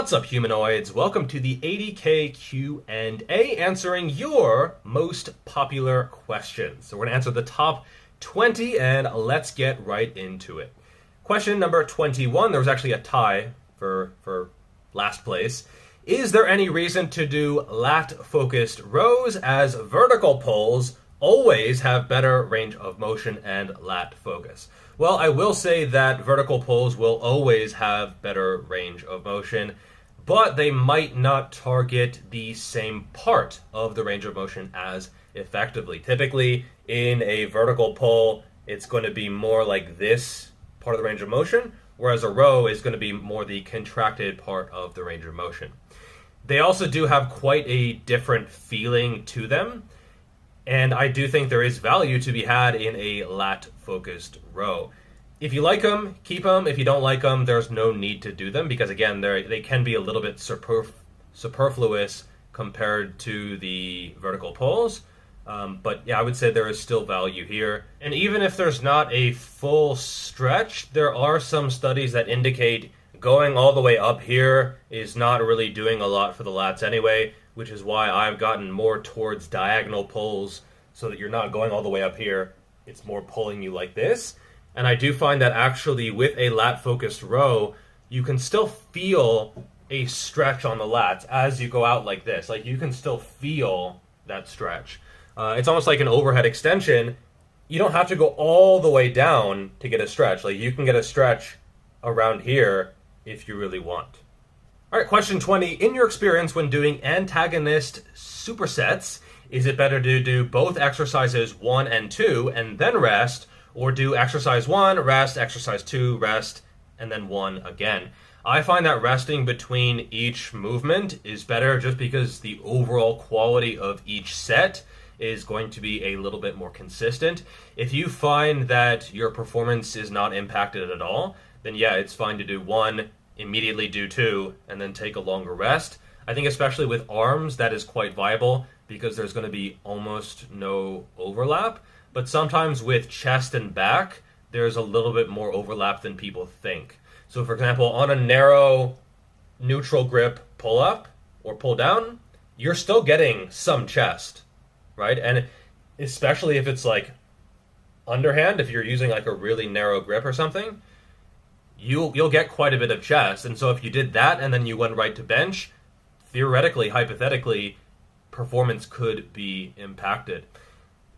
What's up, humanoids? Welcome to the 80K Q&A, answering your most popular questions. So we're going to answer the top 20, and let's get right into it. Question number 21, there was actually a tie for last place. Is there any reason to do lat-focused rows, as vertical pulls always have better range of motion and lat focus? Well, I will say that vertical pulls will always have better range of motion, but they might not target the same part of the range of motion as effectively. Typically, in a vertical pull, it's going to be more like this part of the range of motion, whereas a row is going to be more the contracted part of the range of motion. They also do have quite a different feeling to them, and I do think there is value to be had in a lat-focused row. If you like them, keep them. If you don't like them, there's no need to do them because, again, they can be a little bit superfluous compared to the vertical pulls. But yeah, I would say there is still value here. And even if there's not a full stretch, there are some studies that indicate going all the way up here is not really doing a lot for the lats anyway, which is why I've gotten more towards diagonal pulls so that you're not going all the way up here. It's more pulling you like this. And I do find that actually with a lat-focused row, you can still feel a stretch on the lats as you go out like this. Like, you can still feel that stretch. It's almost like an overhead extension. You don't have to go all the way down to get a stretch. Like, you can get a stretch around here if you really want. All right, question 20. In your experience when doing Antagonist supersets, is it better to do both exercises 1 and 2 and then rest, or do exercise 1, rest, exercise 2, rest, and then 1 again? I find that resting between each movement is better just because the overall quality of each set is going to be a little bit more consistent. If you find that your performance is not impacted at all, then yeah, it's fine to do 1, immediately do 2, and then take a longer rest. I think especially with arms, that is quite viable because there's going to be almost no overlap. But sometimes with chest and back, there's a little bit more overlap than people think. So for example, on a narrow neutral grip pull-up or pull-down, you're still getting some chest, right? And especially if it's like underhand, if you're using like a really narrow grip or something, you'll get quite a bit of chest. And so if you did that and then you went right to bench, theoretically, hypothetically, performance could be impacted.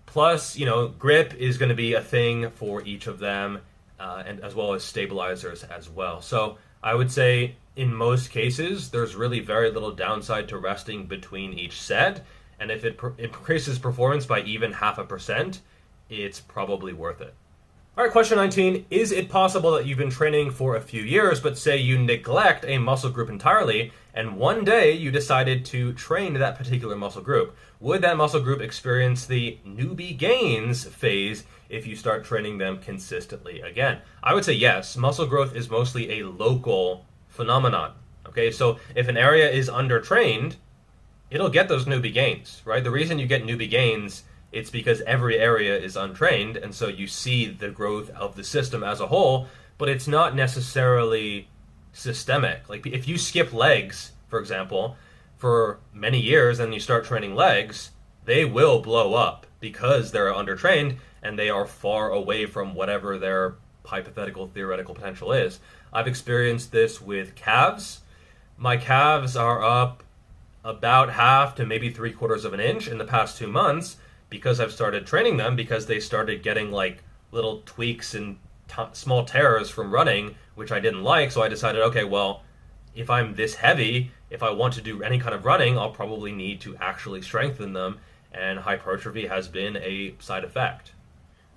Plus, grip is going to be a thing for each of them, and as well as stabilizers as well. So I would say in most cases, there's really very little downside to resting between each set. And if it increases performance by even 0.5%, it's probably worth it. All right, question 19. Is it possible that you've been training for a few years, but say you neglect a muscle group entirely, and one day you decided to train that particular muscle group? Would that muscle group experience the newbie gains phase if you start training them consistently again? I would say yes. Muscle growth is mostly a local phenomenon. Okay, so if an area is undertrained, it'll get those newbie gains, right? The reason you get newbie gains, it's because every area is untrained, and so you see the growth of the system as a whole, but it's not necessarily systemic. Like, if you skip legs, for example, for many years and you start training legs, they will blow up because they're undertrained and they are far away from whatever their hypothetical theoretical potential is. I've experienced this with calves. My calves are up about 1/2 to maybe 3/4 of an inch in the past 2 months because I've started training them, because they started getting like little tweaks and small tears from running, which I didn't like. So I decided, okay, well, if I'm this heavy, if I want to do any kind of running, I'll probably need to actually strengthen them, and hypertrophy has been a side effect.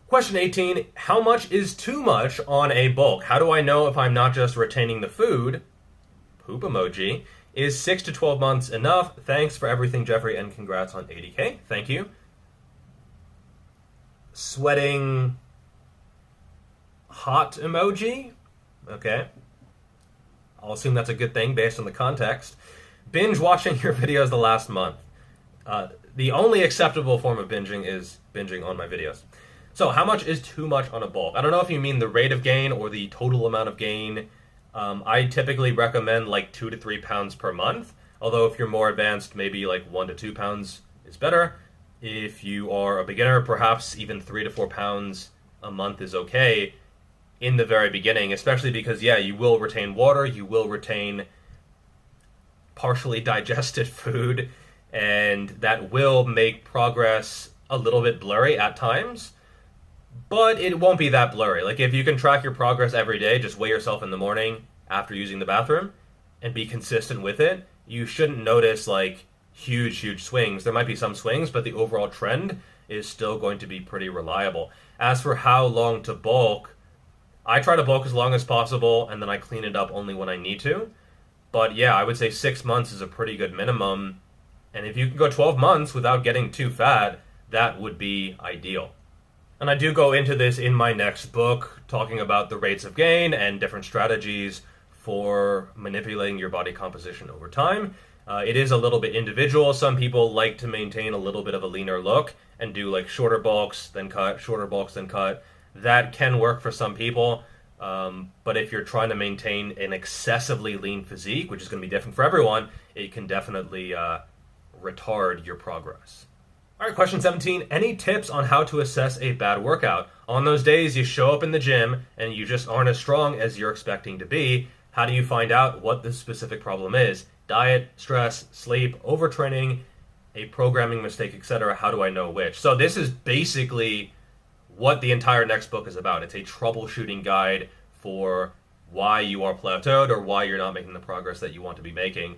Question 18, how much is too much on a bulk? How do I know if I'm not just retaining the food? Poop emoji. Is 6 to 12 months enough? Thanks for everything, Jeffrey, and congrats on 80K. Thank you. Sweating hot emoji? Okay. I'll assume that's a good thing based on the context. Binge watching your videos the last month. The only acceptable form of binging is binging on my videos. So how much is too much on a bulk? I don't know if you mean the rate of gain or the total amount of gain. I typically recommend like 2 to 3 pounds per month. Although if you're more advanced, maybe like 1 to 2 pounds is better. If you are a beginner, perhaps even 3 to 4 pounds a month is okay in the very beginning, especially because, yeah, you will retain water, you will retain partially digested food, and that will make progress a little bit blurry at times, but it won't be that blurry. Like, if you can track your progress every day, just weigh yourself in the morning after using the bathroom and be consistent with it, you shouldn't notice, like, huge swings. There might be some swings, but the overall trend is still going to be pretty reliable. As for how long to bulk, I try to bulk as long as possible, and then I clean it up only when I need to. But yeah, I would say 6 months is a pretty good minimum. And if you can go 12 months without getting too fat, that would be ideal. And I do go into this in my next book, talking about the rates of gain and different strategies for manipulating your body composition over time. It is a little bit individual. Some people like to maintain a little bit of a leaner look and do like shorter bulks, then cut, shorter bulks, then cut. That can work for some people. But if you're trying to maintain an excessively lean physique, which is going to be different for everyone, it can definitely retard your progress. All right, question 17. Any tips on how to assess a bad workout? On those days you show up in the gym and you just aren't as strong as you're expecting to be, how do you find out what the specific problem is? Diet, stress, sleep, overtraining, a programming mistake, etc. How do I know which? So this is basically what the entire next book is about. It's a troubleshooting guide for why you are plateaued or why you're not making the progress that you want to be making.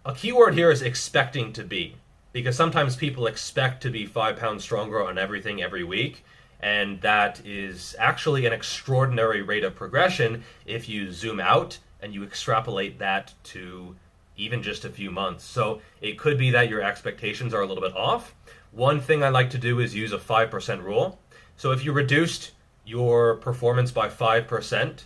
A key word here is expecting to be, because sometimes people expect to be 5 pounds stronger on everything every week, and that is actually an extraordinary rate of progression if you zoom out and you extrapolate that to even just a few months. So it could be that your expectations are a little bit off. One thing I like to do is use a 5% rule. So if you reduced your performance by 5%,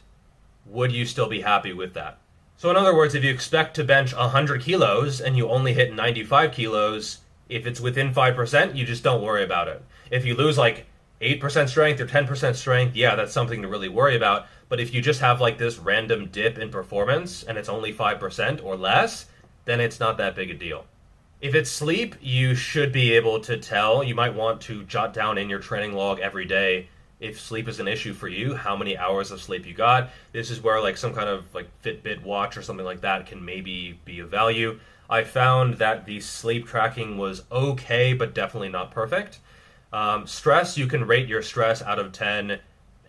would you still be happy with that? So in other words, if you expect to bench 100 kilos and you only hit 95 kilos, if it's within 5%, you just don't worry about it. If you lose like 8% strength or 10% strength, yeah, that's something to really worry about. But if you just have like this random dip in performance and it's only 5% or less, then it's not that big a deal. If it's sleep, you should be able to tell. You might want to jot down in your training log every day, if sleep is an issue for you, how many hours of sleep you got. This is where like some kind of like Fitbit watch or something like that can maybe be of value. I found that the sleep tracking was okay, but definitely not perfect. Stress, you can rate your stress out of 10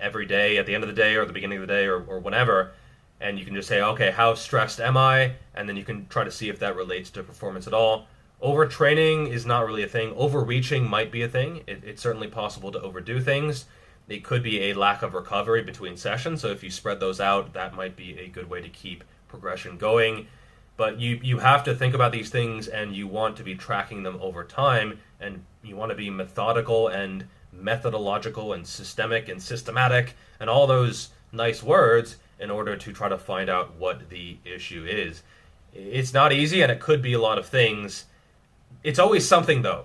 every day at the end of the day or the beginning of the day or whenever. And you can just say, okay, how stressed am I? And then you can try to see if that relates to performance at all. Overtraining is not really a thing. Overreaching might be a thing. It's certainly possible to overdo things. It could be a lack of recovery between sessions. So if you spread those out, that might be a good way to keep progression going. But you have to think about these things, and you want to be tracking them over time, and you want to be methodical and methodological and systemic and systematic and all those nice words in order to try to find out what the issue is. It's not easy, and it could be a lot of things. It's always something, though.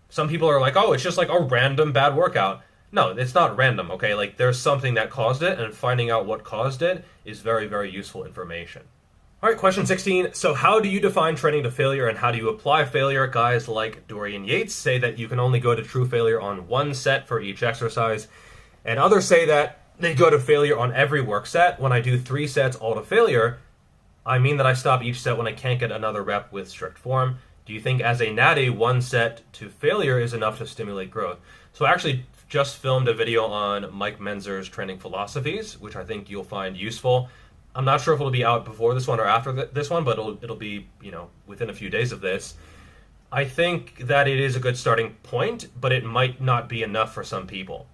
Some people are like, oh, it's just like a random bad workout. No, it's not random, okay? Like, there's something that caused it, and finding out what caused it is very, very useful information. All right, question 16. So how do you define training to failure, and how do you apply failure? Guys like Dorian Yates say that you can only go to true failure on one set for each exercise, and others say that they go to failure on every work set. When I do 3 sets all to failure, I mean that I stop each set when I can't get another rep with strict form. Do you think as a natty, 1 set to failure is enough to stimulate growth? So I actually just filmed a video on Mike Menzer's training philosophies, which I think you'll find useful. I'm not sure if it'll be out before this one or after this one, but it'll be, within a few days of this. I think that it is a good starting point, but it might not be enough for some people.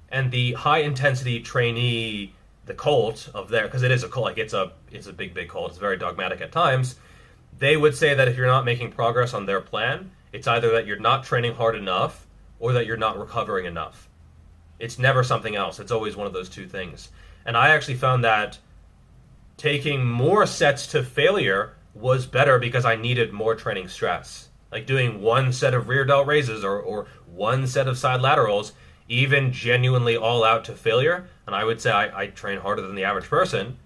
And the high intensity trainee, the cult of there, because it is a cult, like it's a big cult, it's very dogmatic at times. They would say that if you're not making progress on their plan, it's either that you're not training hard enough or that you're not recovering enough. It's never something else. It's always one of those two things. And I actually found that taking more sets to failure was better because I needed more training stress. Like doing 1 set of rear delt raises or 1 set of side laterals, even genuinely all out to failure, and I would say I train harder than the average person,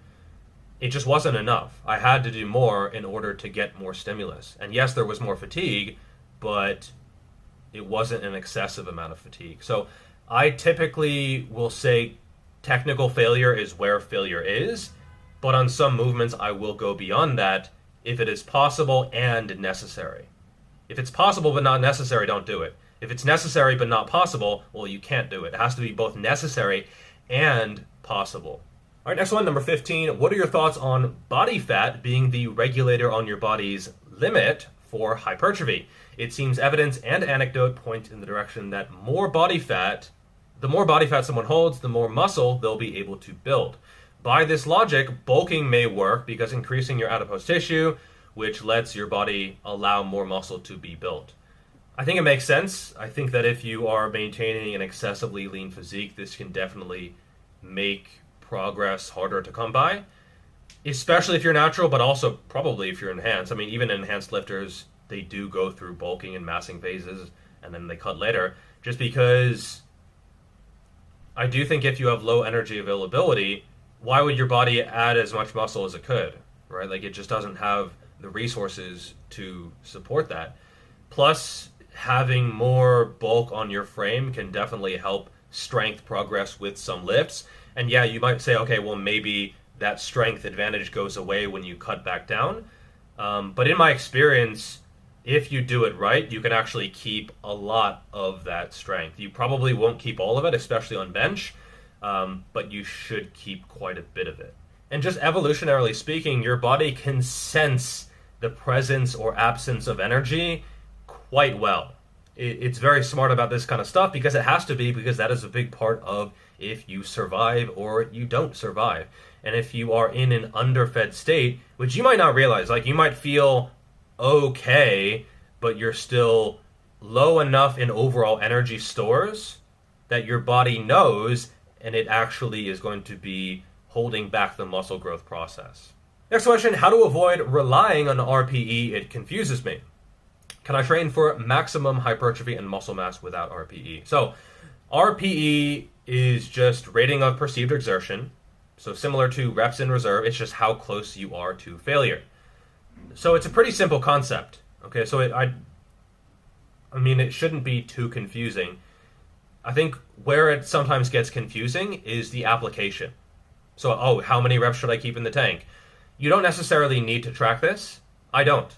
it just wasn't enough. I had to do more in order to get more stimulus. And yes, there was more fatigue, but it wasn't an excessive amount of fatigue. So I typically will say technical failure is where failure is, but on some movements I will go beyond that if it is possible and necessary. If it's possible but not necessary, don't do it. If it's necessary but not possible, well, you can't do it. It has to be both necessary and possible. All right, next one, number 15. What are your thoughts on body fat being the regulator on your body's limit for hypertrophy? It seems evidence and anecdote point in the direction that the more body fat someone holds, the more muscle they'll be able to build. By this logic, bulking may work because increasing your adipose tissue, which lets your body allow more muscle to be built. I think it makes sense. I think that if you are maintaining an excessively lean physique, this can definitely make progress harder to come by, especially if you're natural, but also probably if you're enhanced. I mean, even enhanced lifters, they do go through bulking and massing phases, and then they cut later, just because I do think if you have low energy availability, why would your body add as much muscle as it could, right? Like, it just doesn't have the resources to support that. Plus, having more bulk on your frame can definitely help strength progress with some lifts. And yeah, you might say, okay, well, maybe that strength advantage goes away when you cut back down. But in my experience, if you do it right, you can actually keep a lot of that strength. You probably won't keep all of it, especially on bench, but you should keep quite a bit of it. And just evolutionarily speaking, your body can sense the presence or absence of energy quite well. It's very smart about this kind of stuff because it has to be, because that is a big part of if you survive or you don't survive. And if you are in an underfed state, which you might not realize, like you might feel okay, but you're still low enough in overall energy stores that your body knows, and it actually is going to be holding back the muscle growth process. Next question, how to avoid relying on RPE? It confuses me. Can I train for maximum hypertrophy and muscle mass without RPE? So RPE is just rating of perceived exertion. So similar to reps in reserve, it's just how close you are to failure. So it's a pretty simple concept. Okay, so I mean, it shouldn't be too confusing. I think where it sometimes gets confusing is the application. So, how many reps should I keep in the tank? You don't necessarily need to track this. I don't.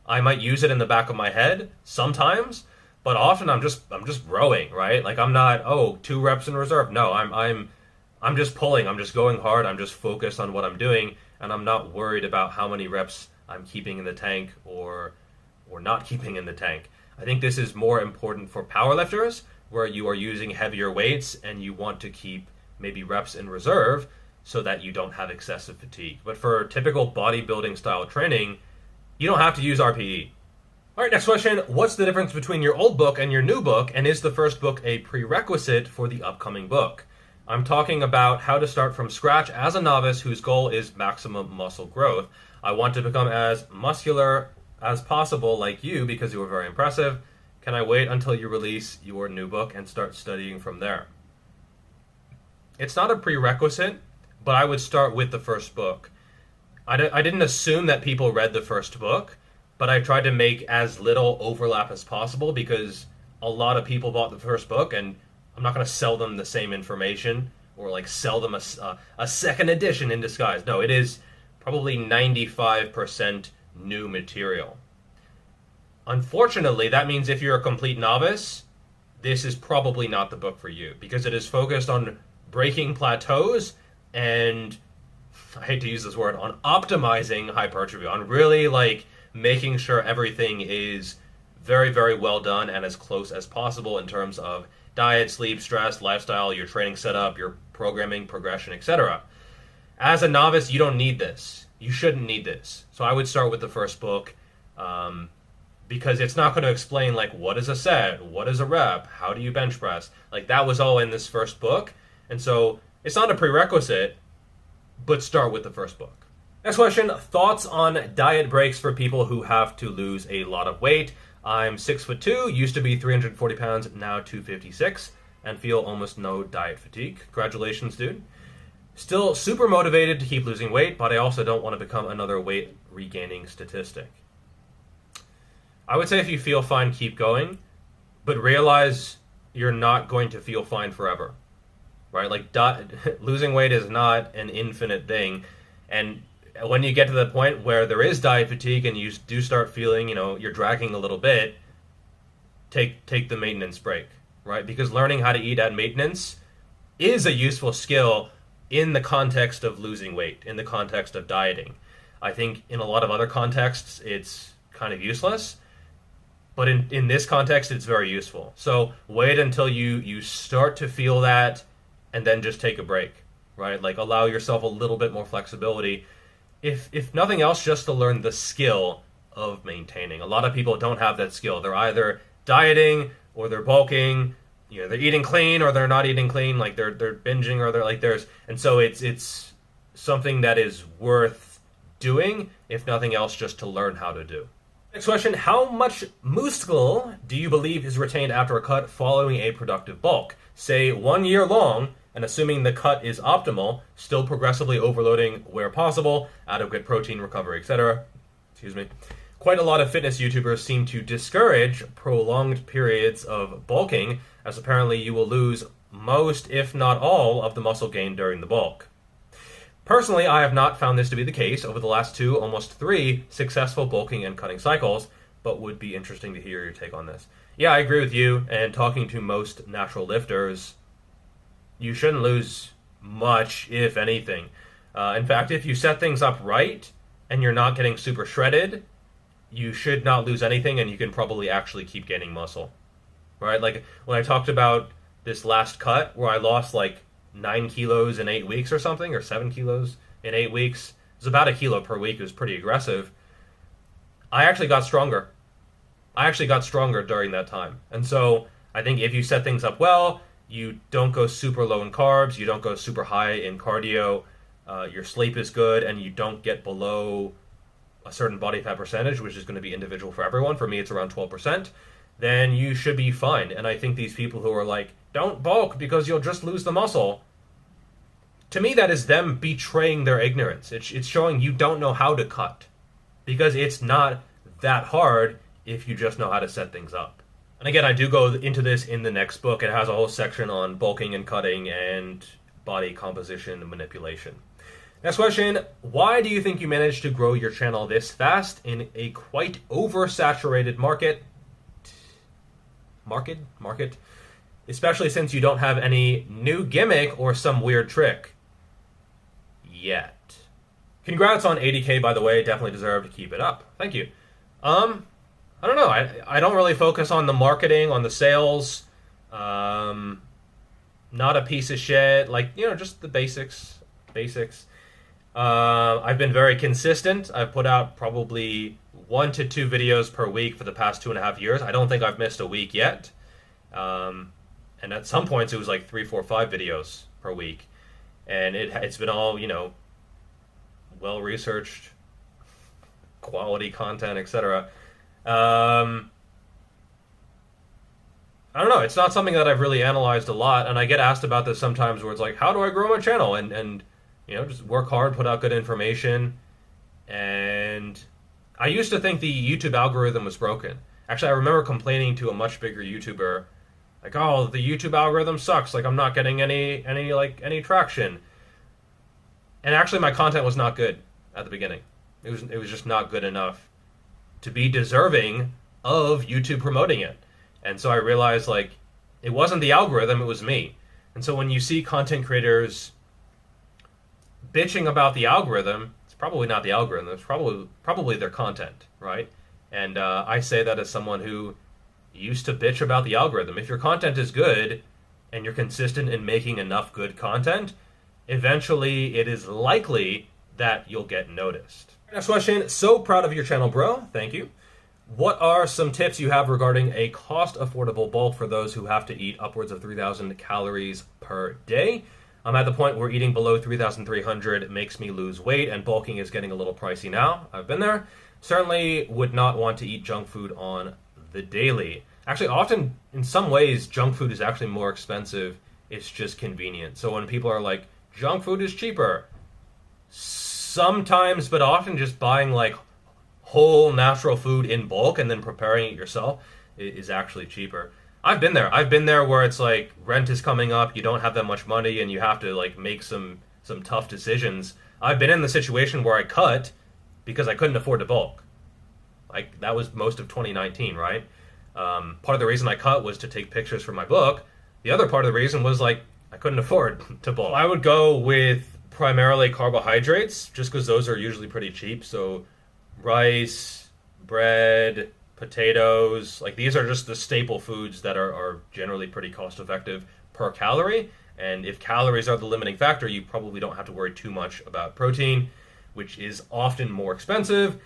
I might use it in the back of my head sometimes, but often I'm just rowing, right? Like, I'm not 2 reps in reserve. No, I'm just pulling. I'm just going hard. I'm just focused on what I'm doing, and I'm not worried about how many reps I'm keeping in the tank or not keeping in the tank. I think this is more important for powerlifters, where you are using heavier weights and you want to keep maybe reps in reserve so that you don't have excessive fatigue. But for typical bodybuilding style training, you don't have to use RPE. All right, next question. What's the difference between your old book and your new book, and is the first book a prerequisite for the upcoming book? I'm talking about how to start from scratch as a novice whose goal is maximum muscle growth. I want to become as muscular as possible like you because you were very impressive. Can I wait until you release your new book and start studying from there? It's not a prerequisite, but I would start with the first book. I didn't assume that people read the first book, but I tried to make as little overlap as possible because a lot of people bought the first book, and I'm not going to sell them the same information or like sell them a second edition in disguise. No, it is probably 95% new material. Unfortunately, that means if you're a complete novice, this is probably not the book for you because it is focused on breaking plateaus and, I hate to use this word, on optimizing hypertrophy, on really like making sure everything is very, very well done and as close as possible in terms of diet, sleep, stress, lifestyle, your training setup, your programming, progression, etc. As a novice, you don't need this. You shouldn't need this. So I would start with the first book because it's not going to explain like what is a set, what is a rep, how do you bench press. Like that was all in this first book. And so it's not a prerequisite, but start with the first book. Next question, thoughts on diet breaks for people who have to lose a lot of weight. I'm 6'2", used to be 340 pounds, now 256, and feel almost no diet fatigue. Congratulations, dude. Still super motivated to keep losing weight, but I also don't want to become another weight regaining statistic. I would say if you feel fine, keep going, but realize you're not going to feel fine forever, right? Like losing weight is not an infinite thing. And when you get to the point where there is diet fatigue and you do start feeling, you're dragging a little bit, take the maintenance break, right? Because learning how to eat at maintenance is a useful skill in the context of losing weight, in the context of dieting. I think in a lot of other contexts, it's kind of useless. But in this context, it's very useful. So wait until you start to feel that and then just take a break, right? Like allow yourself a little bit more flexibility. If nothing else, just to learn the skill of maintaining. A lot of people don't have that skill. They're either dieting or they're bulking, they're eating clean or they're not eating clean, like they're binging or they're like and so it's something that is worth doing, if nothing else, just to learn how to do. Next question, how much muscle do you believe is retained after a cut following a productive bulk? Say 1 year long, and assuming the cut is optimal, still progressively overloading where possible, adequate protein recovery, etc. Excuse me. Quite a lot of fitness YouTubers seem to discourage prolonged periods of bulking, as apparently you will lose most, if not all, of the muscle gain during the bulk. Personally, I have not found this to be the case over the last 2, almost 3 successful bulking and cutting cycles, but would be interesting to hear your take on this. Yeah, I agree with you, and talking to most natural lifters, you shouldn't lose much, if anything. In fact, if you set things up right, and you're not getting super shredded, you should not lose anything, and you can probably actually keep gaining muscle. Right? Like, when I talked about this last cut, where I lost, 9 kilos in 8 weeks or something, or 7 kilos in 8 weeks. It was about a kilo per week. It was pretty aggressive. I actually got stronger. During that time. And so I think if you set things up well, you don't go super low in carbs, you don't go super high in cardio, your sleep is good, and you don't get below a certain body fat percentage, which is going to be individual for everyone. For me, it's around 12%. Then you should be fine. And I think these people who are like, don't bulk because you'll just lose the muscle, to me that is them betraying their ignorance. It's showing you don't know how to cut, because it's not that hard if you just know how to set things up. And again, I do go into this in the next book. It has a whole section on bulking and cutting and body composition and manipulation. Next question, why do you think you managed to grow your channel this fast in a quite oversaturated market, especially since you don't have any new gimmick or some weird trick yet? Congrats on 80K, by the way. Definitely deserve to keep it up. Thank you. I don't know. I don't really focus on the marketing, on the sales. Not a piece of shit. Just the basics. I've been very consistent. I've put out probably 1 to 2 videos per week for the past 2.5 years. I don't think I've missed a week yet. And at some points it was 3, 4, 5 videos per week. And it's been all, well-researched, quality content, etc. I don't know. It's not something that I've really analyzed a lot. And I get asked about this sometimes where it's like, how do I grow my channel? And just work hard, put out good information. And I used to think the YouTube algorithm was broken. Actually, I remember complaining to a much bigger YouTuber, oh, the YouTube algorithm sucks. I'm not getting any traction. And actually, my content was not good at the beginning. It was just not good enough to be deserving of YouTube promoting it. And so I realized, it wasn't the algorithm, it was me. And so when you see content creators bitching about the algorithm, it's probably not the algorithm. It's probably their content, right? And I say that as someone who used to bitch about the algorithm. If your content is good and you're consistent in making enough good content, eventually it is likely that you'll get noticed. Next question. So proud of your channel, bro. Thank you. What are some tips you have regarding a cost-affordable bulk for those who have to eat upwards of 3,000 calories per day? I'm at the point where eating below 3,300 makes me lose weight, and bulking is getting a little pricey now. I've been there. Certainly would not want to eat junk food on the daily. Actually, often, in some ways, junk food is actually more expensive. It's just convenient. So when people are junk food is cheaper. Sometimes, but often just buying like whole natural food in bulk and then preparing it yourself is actually cheaper. I've been there. I've been there where it's like rent is coming up, you don't have that much money, and you have to like make some tough decisions. I've been in the situation where I cut because I couldn't afford to bulk. Like that was most of 2019, right? Part of the reason I cut was to take pictures for my book. The other part of the reason was like I couldn't afford to bulk. I would go with primarily carbohydrates just because those are usually pretty cheap. So rice, bread, potatoes, like these are just the staple foods that are generally pretty cost effective per calorie. And if calories are the limiting factor, you probably don't have to worry too much about protein, which is often more expensive.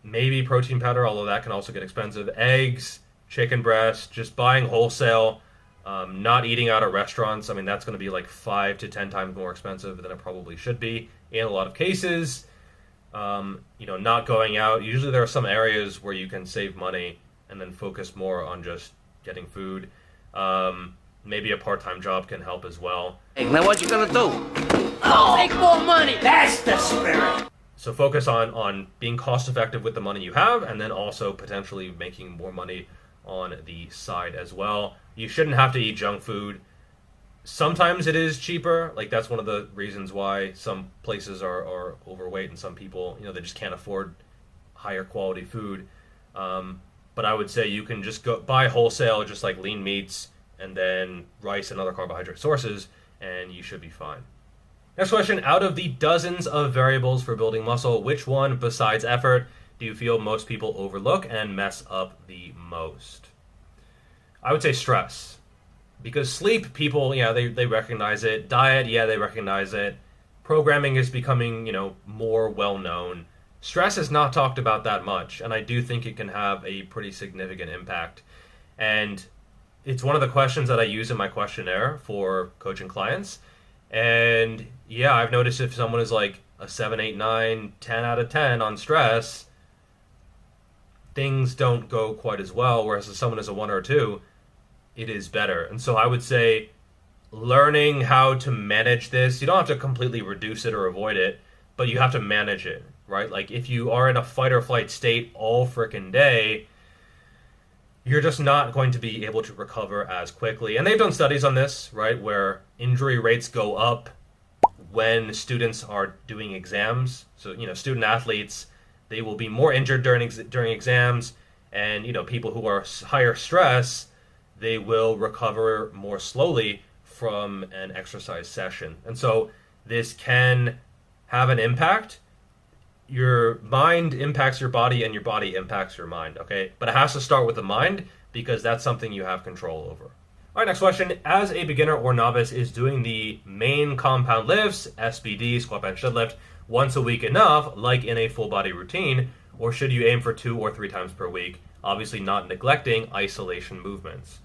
Maybe protein powder, although that can also get expensive. Eggs, chicken breast, just buying wholesale, not eating out at restaurants. I mean, that's going to be like 5 to 10 times more expensive than it probably should be in a lot of cases. Not going out. Usually there are some areas where you can save money and then focus more on just getting food. Maybe a part-time job can help as well. Hey, now what you gonna do? Oh, make more money. That's the spirit. So focus on being cost-effective with the money you have, and then also potentially making more money on the side as well. You shouldn't have to eat junk food. Sometimes it is cheaper. Like that's one of the reasons why some places are overweight and some people, they just can't afford higher quality food. But I would say you can just go buy wholesale, just like lean meats and then rice and other carbohydrate sources, and you should be fine. Next question, out of the dozens of variables for building muscle, which one besides effort do you feel most people overlook and mess up the most? I would say stress. Because sleep, people, they recognize it. Diet, they recognize it. Programming is becoming, more well-known. Stress is not talked about that much, and I do think it can have a pretty significant impact. And it's one of the questions that I use in my questionnaire for coaching clients. And I've noticed if someone is like a 7, 8, 9, 10 out of 10 on stress, things don't go quite as well, whereas if someone is a 1 or a 2, it is better. And so I would say learning how to manage this, you don't have to completely reduce it or avoid it, but you have to manage it, right? Like if you are in a fight or flight state all frickin' day, you're just not going to be able to recover as quickly. And they've done studies on this, right, where injury rates go up when students are doing exams. So, student athletes, they will be more injured during exams, and, people who are higher stress, they will recover more slowly from an exercise session. And so this can have an impact. Your mind impacts your body and your body impacts your mind, okay? But it has to start with the mind because that's something you have control over. All right, next question. As a beginner or novice, is doing the main compound lifts, SBD, squat, bench, deadlift, once a week enough, like in a full body routine, or should you aim for 2 or 3 times per week, obviously not neglecting isolation movements?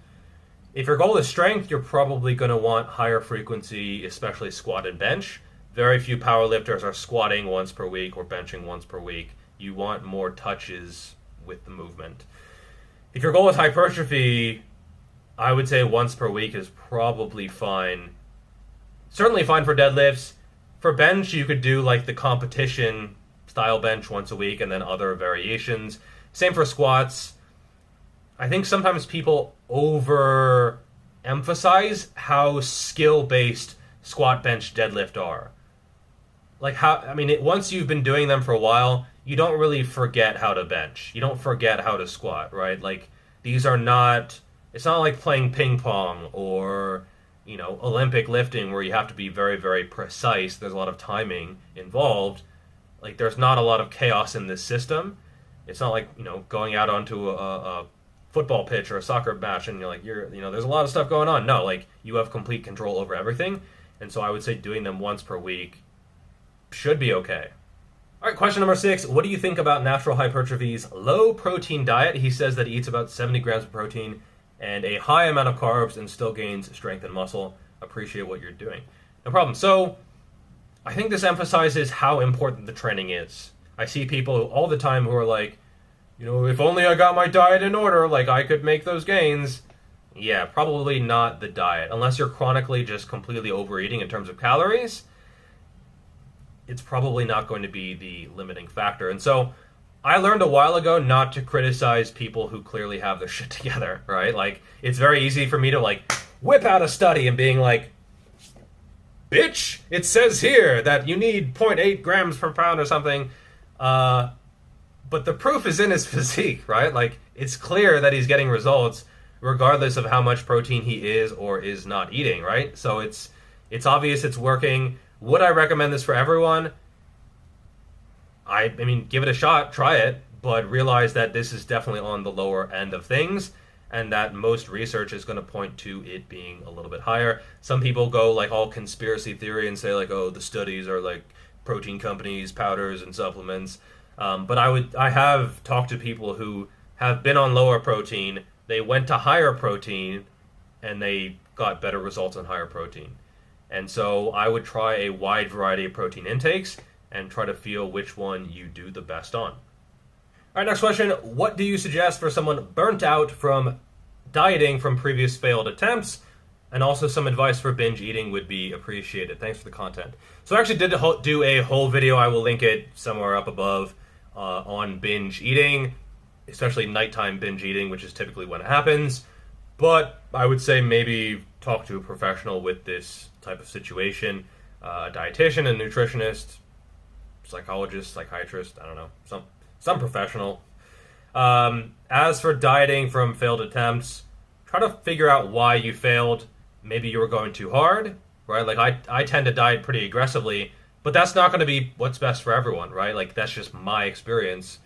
If your goal is strength, you're probably going to want higher frequency, especially squat and bench. Very few powerlifters are squatting once per week or benching once per week. You want more touches with the movement. If your goal is hypertrophy, I would say once per week is probably fine. Certainly fine for deadlifts. For bench, you could do like the competition style bench once a week and then other variations. Same for squats. I think sometimes people overemphasize how skill-based squat, bench, deadlift are. Once you've been doing them for a while, you don't really forget how to bench. You don't forget how to squat, right? Like, these are not, it's not like playing ping pong or, Olympic lifting where you have to be very, very precise. There's a lot of timing involved. Like, there's not a lot of chaos in this system. It's not like, going out onto a football pitch or a soccer match and there's a lot of stuff going on. No, like, you have complete control over everything. And so I would say doing them once per week should be okay. All right, question number 6. What do you think about Natural Hypertrophy's low protein diet? He says that he eats about 70 grams of protein and a high amount of carbs and still gains strength and muscle. Appreciate what you're doing. No problem. So I think this emphasizes how important the training is. I see people all the time who are like, if only I got my diet in order, like I could make those gains. yeah, probably not the diet. Unless you're chronically just completely overeating in terms of calories, it's probably not going to be the limiting factor. And so I learned a while ago not to criticize people who clearly have their shit together, right? Like, it's very easy for me to, like, whip out a study and being like, bitch, it says here that you need 0.8 grams per pound or something. But the proof is in his physique, right? Like, it's clear that he's getting results regardless of how much protein he is or is not eating, right? So it's obvious it's working. Would I recommend this for everyone? I mean, give it a shot, try it, but realize that this is definitely on the lower end of things, and that most research is going to point to it being a little bit higher. Some people go like all conspiracy theory and say like, oh, the studies are like protein companies, powders, and supplements. But I have talked to people who have been on lower protein, they went to higher protein, and they got better results on higher protein. And so I would try a wide variety of protein intakes and try to feel which one you do the best on. All right, next question. What do you suggest for someone burnt out from dieting from previous failed attempts? And also some advice for binge eating would be appreciated. Thanks for the content. So I actually did do a whole video. I will link it somewhere up above on binge eating, especially nighttime binge eating, which is typically when it happens. But I would say maybe talk to a professional with this type of situation, a dietitian, a nutritionist, psychologist, psychiatrist, I don't know, some professional. As for dieting from failed attempts, try to figure out why you failed. Maybe you were going too hard, right? Like I tend to diet pretty aggressively, but that's not going to be what's best for everyone, right? Like that's just my experience.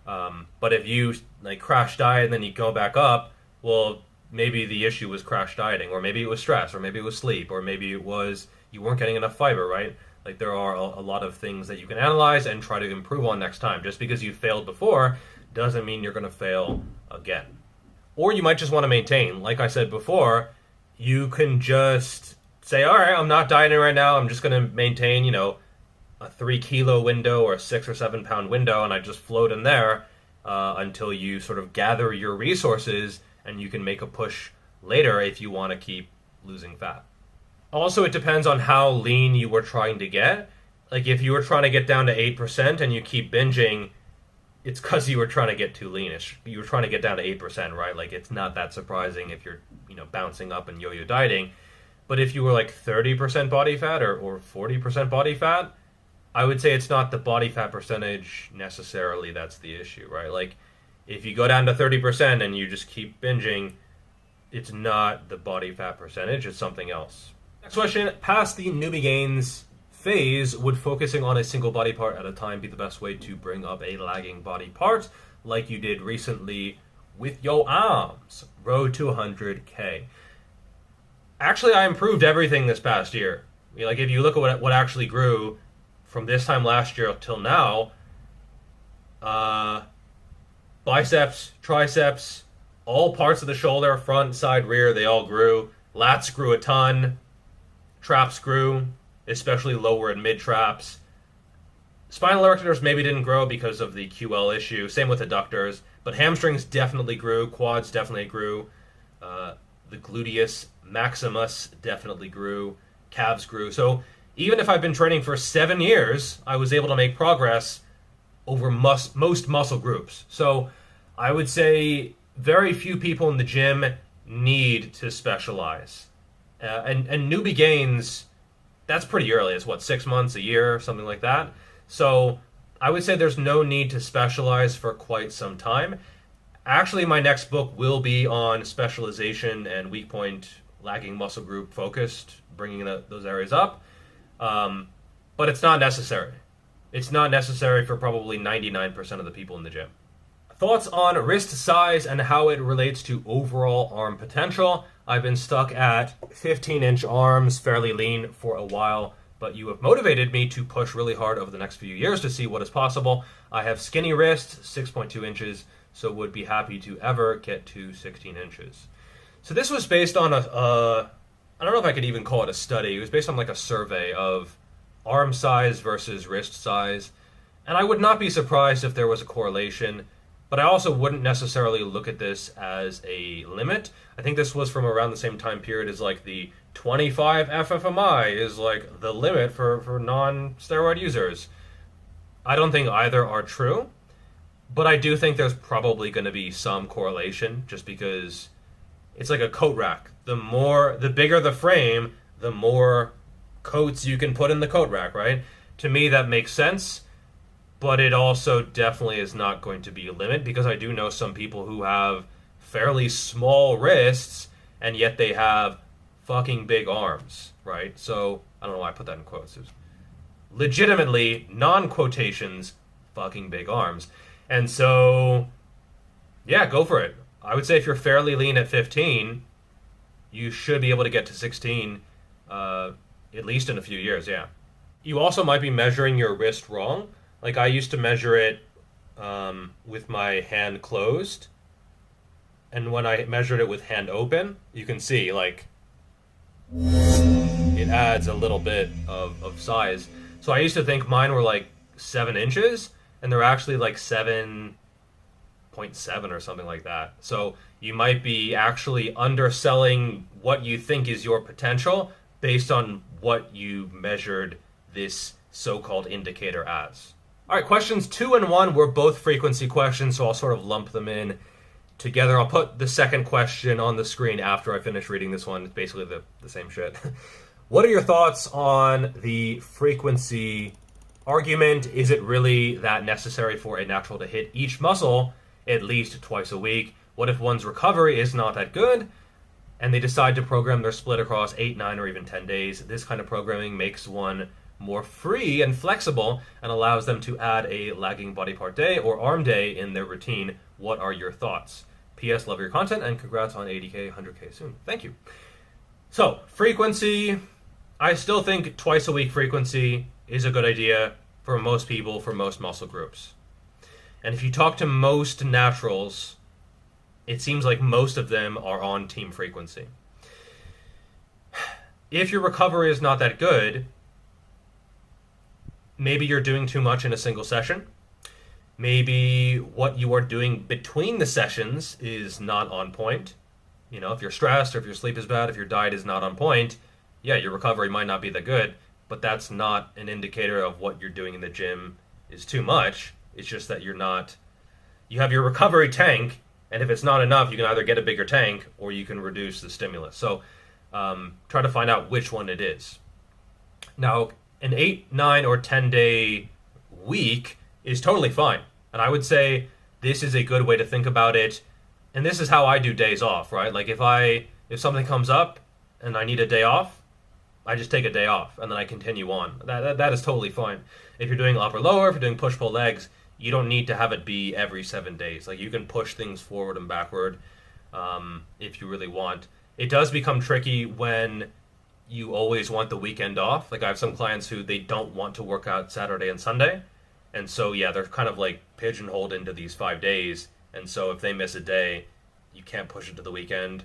But if you like crash diet and then you go back up, well, maybe the issue was crash dieting, or maybe it was stress, or maybe it was sleep, or maybe it was you weren't getting enough fiber, right? Like there are a lot of things that you can analyze and try to improve on next time. Just because you failed before doesn't mean you're going to fail again. Or you might just want to maintain. Like I said before, you can just say, all right, I'm not dieting right now. I'm just going to maintain, a 3 kilo window or a 6 or 7 pound window, and I just float in there until you sort of gather your resources, and you can make a push later if you want to keep losing fat. Also, it depends on how lean you were trying to get. Like if you were trying to get down to 8% and you keep binging, it's because you were trying to get too leanish. You were trying to get down to 8%, right? Like it's not that surprising if you're, bouncing up and yo-yo dieting. But if you were like 30% body fat or 40% body fat, I would say it's not the body fat percentage necessarily that's the issue, right? Like if you go down to 30% and you just keep binging, it's not the body fat percentage, it's something else. Next question, past the newbie gains phase, would focusing on a single body part at a time be the best way to bring up a lagging body part, like you did recently with your arms? Road to 100K. Actually, I improved everything this past year. Like if you look at what actually grew from this time last year till now, biceps, triceps, all parts of the shoulder, front, side, rear, they all grew. Lats grew a ton. Traps grew, especially lower and mid traps. Spinal erectors maybe didn't grow because of the QL issue. Same with adductors. But hamstrings definitely grew. Quads definitely grew. The gluteus maximus definitely grew. Calves grew. So even if I've been training for 7 years, I was able to make progress over most muscle groups. So I would say very few people in the gym need to specialize. And newbie gains, that's pretty early. It's 6 months, a year, something like that. So I would say there's no need to specialize for quite some time. Actually, my next book will be on specialization and weak point, lagging muscle group focused, bringing those areas up. But it's not necessary. It's not necessary for probably 99% of the people in the gym. Thoughts on wrist size and how it relates to overall arm potential. I've been stuck at 15-inch arms, fairly lean for a while, but you have motivated me to push really hard over the next few years to see what is possible. I have skinny wrists, 6.2 inches, so would be happy to ever get to 16 inches. So this was based on I don't know if I could even call it a study. It was based on like a survey of arm size versus wrist size. And I would not be surprised if there was a correlation. But I also wouldn't necessarily look at this as a limit. I think this was from around the same time period as like the 25 FFMI is like the limit for non-steroid users. I don't think either are true, but I do think there's probably going to be some correlation just because it's like a coat rack. The bigger the frame, the more coats you can put in the coat rack, right? To me, that makes sense, but it also definitely is not going to be a limit because I do know some people who have fairly small wrists and yet they have fucking big arms, right? So, I don't know why I put that in quotes. It's legitimately, non-quotations, fucking big arms. And so, yeah, go for it. I would say if you're fairly lean at 15, you should be able to get to 16 at least in a few years, yeah. You also might be measuring your wrist wrong. Like I used to measure it with my hand closed. And when I measured it with hand open, you can see like it adds a little bit of size. So I used to think mine were like 7 inches, and they're actually like 7.7 or something like that. So you might be actually underselling what you think is your potential based on what you measured this so-called indicator as. All right, questions 2 and 1 were both frequency questions, so I'll sort of lump them in together. I'll put the second question on the screen after I finish reading this one. It's basically the same shit. What are your thoughts on the frequency argument? Is it really that necessary for a natural to hit each muscle at least twice a week? What if one's recovery is not that good and they decide to program their split across 8, 9, or even 10 days? This kind of programming makes one more free and flexible and allows them to add a lagging body part day or arm day in their routine. What are your thoughts? P.S. Love your content and congrats on 80K, 100K soon. Thank you. So, frequency, I still think twice a week frequency is a good idea for most people, for most muscle groups. And if you talk to most naturals, it seems like most of them are on team frequency. If your recovery is not that good, maybe you're doing too much in a single session. Maybe what you are doing between the sessions is not on point. You know, if you're stressed or if your sleep is bad, if your diet is not on point, yeah, your recovery might not be that good, but that's not an indicator of what you're doing in the gym is too much. It's just that you have your recovery tank, and if it's not enough, you can either get a bigger tank or you can reduce the stimulus. So try to find out which one it is. Now, an 8, 9, or 10-day week is totally fine. And I would say this is a good way to think about it. And this is how I do days off, right? Like if something comes up and I need a day off, I just take a day off and then I continue on. That is totally fine. If you're doing upper lower, if you're doing push pull legs, you don't need to have it be every 7 days. Like you can push things forward and backward if you really want. It does become tricky when you always want the weekend off. Like I have some clients who they don't want to work out Saturday and Sunday. And so, yeah, they're kind of like pigeonholed into these 5 days. And so if they miss a day, you can't push it to the weekend.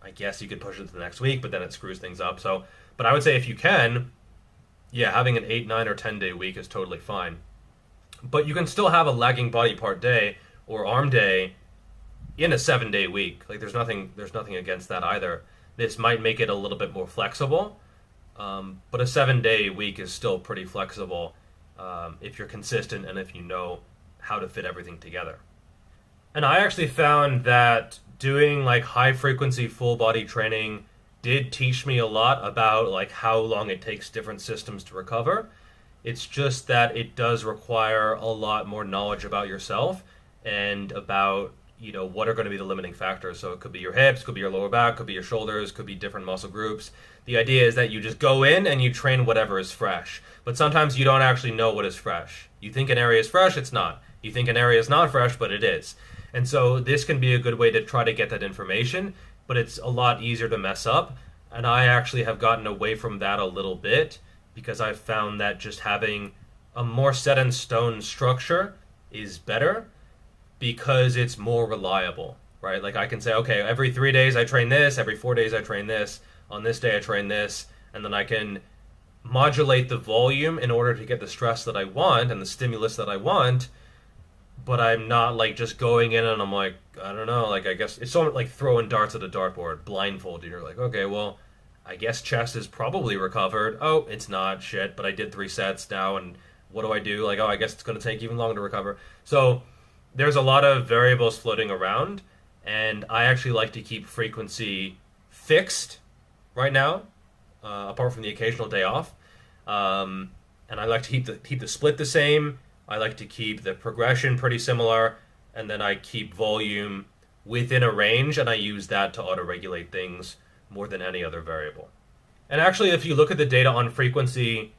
I guess you could push it to the next week, but then it screws things up. So, but I would say if you can, yeah, having an 8, 9, or 10-day week is totally fine. But you can still have a lagging body part day or arm day in a 7-day week. Like there's nothing against that either. This might make it a little bit more flexible, but a 7-day week is still pretty flexible if you're consistent and if you know how to fit everything together. And I actually found that doing like high frequency full body training did teach me a lot about like how long it takes different systems to recover. It's just that it does require a lot more knowledge about yourself and about, you know, what are going to be the limiting factors. So it could be your hips, could be your lower back, could be your shoulders, could be different muscle groups. The idea is that you just go in and you train whatever is fresh. But sometimes you don't actually know what is fresh. You think an area is fresh, it's not. You think an area is not fresh, but it is. And so this can be a good way to try to get that information, but it's a lot easier to mess up. And I actually have gotten away from that a little bit because I've found that just having a more set in stone structure is better because it's more reliable, right? Like I can say, okay, every 3 days I train this, every 4 days I train this, on this day I train this, and then I can modulate the volume in order to get the stress that I want and the stimulus that I want but I'm not like just going in and I'm like, I don't know, like I guess it's sort of like throwing darts at a dartboard, blindfolded. You're like, okay, well, I guess chest is probably recovered. Oh, it's not, shit, but I did 3 sets now, and what do I do? Like, oh, I guess it's going to take even longer to recover. So there's a lot of variables floating around, and I actually like to keep frequency fixed right now, apart from the occasional day off. And I like to keep the split the same. I like to keep the progression pretty similar, and then I keep volume within a range, and I use that to auto-regulate things more than any other variable. And actually, if you look at the data on frequency,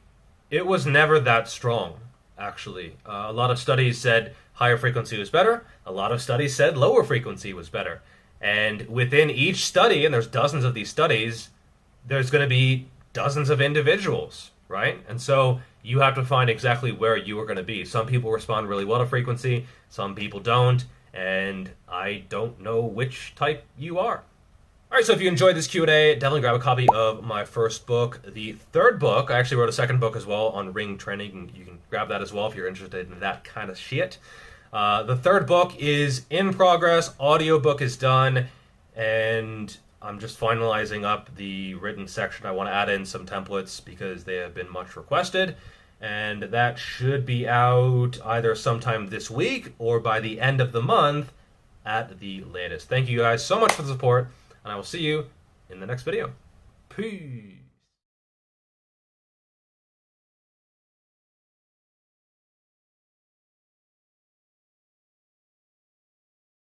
it was never that strong, actually. A lot of studies said higher frequency was better. A lot of studies said lower frequency was better. And within each study, and there's dozens of these studies, there's going to be dozens of individuals, right? And so you have to find exactly where you are going to be. Some people respond really well to frequency, some people don't, and I don't know which type you are. All right, so if you enjoyed this Q&A, definitely grab a copy of my first book. The third book, I actually wrote a second book as well on ring training. You can grab that as well if you're interested in that kind of shit. The third book is in progress. Audiobook is done, and I'm just finalizing up the written section. I want to add in some templates because they have been much requested, and that should be out either sometime this week or by the end of the month at the latest. Thank you guys so much for the support, and I will see you in the next video. Peace.